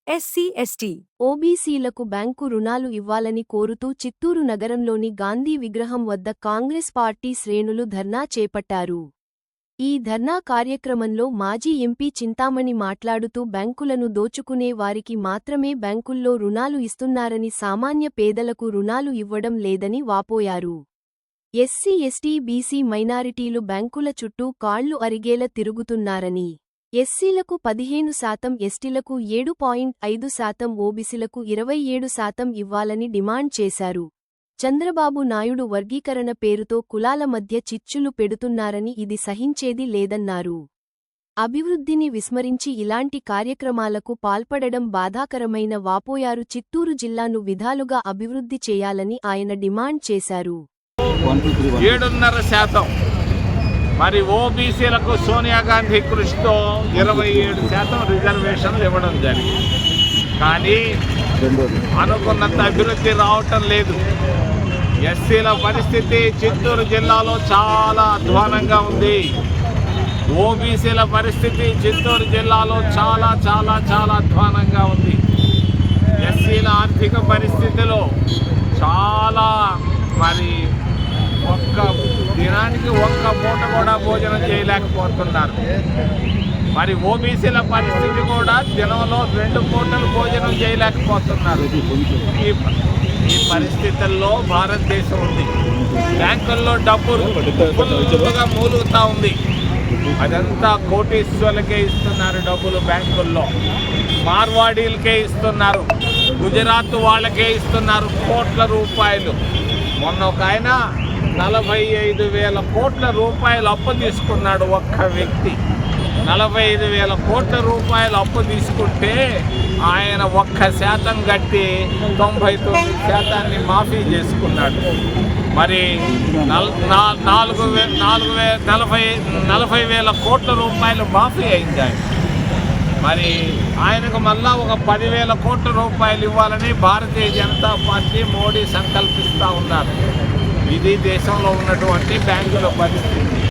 SC, ST, ఓబీసీలకు bank రుణాలు ఇవ్వాలని కోరుతూ చిత్తూరు నగరంలోని గాంధీ విగ్రహం వద్ద కాంగ్రెస్ పార్టీ శ్రేణులు ధర్నా చేపట్టారు. ఈ ధర్నా కార్యక్రమంలో మాజీ ఎంపీ చింతామణి మాట్లాడుతూ బ్యాంకులను దోచుకునే వారికి మాత్రమే బ్యాంకుల్లో రుణాలు ఇస్తున్నారని, సామాన్య పేదలకు రుణాలు ఇవ్వడం లేదని వాపోయారు. ఎస్సీ, ఎస్టీ, బీసీ మైనారిటీలు బ్యాంకుల చుట్టూ కాళ్లు అరిగేలా తిరుగుతున్నారని, ఎస్సీలకు 15%, ఎస్టీలకు 7.5%, ఓబీసీలకు 27% ఇవ్వాలని డిమాండ్ చేశారు. చంద్రబాబు నాయుడు వర్గీకరణ పేరుతో కులాల మధ్య చిచ్చులు పెడుతున్నారని, ఇది సహించేది లేదన్నారు. అభివృద్ధిని విస్మరించి ఇలాంటి కార్యక్రమాలకు పాల్పడడం బాధాకరమైన వాపోయారు. చిత్తూరు జిల్లాను విధాలుగా అభివృద్ధి చేయాలని ఆయన డిమాండ్ చేశారు. 7.5%. మరి ఓబీసీలకు సోనియా గాంధీ కృషితో 27% రిజర్వేషన్లు ఇవ్వడం జరిగింది. కానీ అనుకున్నంత అభివృద్ధి రావటం లేదు. ఎస్సీల పరిస్థితి చిత్తూరు జిల్లాలో చాలా అధ్వానంగా ఉంది. ఓబీసీల పరిస్థితి చిత్తూరు జిల్లాలో చాలా చాలా చాలా అధ్వానంగా ఉంది. ఎస్సీల ఆర్థిక పరిస్థితిలో చాలా దినానికి ఒక్క పూట కూడా భోజనం చేయలేకపోతున్నారు. మరి ఓబీసీల పరిస్థితి కూడా దినంలో 2 పూటలు భోజనం చేయలేకపోతున్నారు. ఈ పరిస్థితుల్లో భారతదేశం ఉంది. బ్యాంకుల్లో డబ్బులు ఫుల్గా మూలుగుతూ ఉంది. అదంతా కోటీశ్వరులకే ఇస్తున్నారు డబ్బులు. బ్యాంకుల్లో మార్వాడీలకే ఇస్తున్నారు, గుజరాత్ వాళ్ళకే ఇస్తున్నారు కోట్ల రూపాయలు. మొన్న ఒక ఆయన 45,000 కోట్ల రూపాయలు అప్పు తీసుకున్నాడు. ఒక్క వ్యక్తి 45,000 కోట్ల రూపాయలు అప్పు తీసుకుంటే ఆయన 1% కట్టి 99% మాఫీ చేసుకున్నాడు. మరి 40,000 కోట్ల రూపాయలు మాఫీ అయింది ఆయన. మరి ఆయనకు మళ్ళా ఒక 10,000 కోట్ల రూపాయలు ఇవ్వాలని భారతీయ జనతా పార్టీ, మోడీ సంకల్పిస్తూ ఉన్నారు. ఇది దేశంలో ఉన్నటువంటి బ్యాంకుల పరిస్థితి.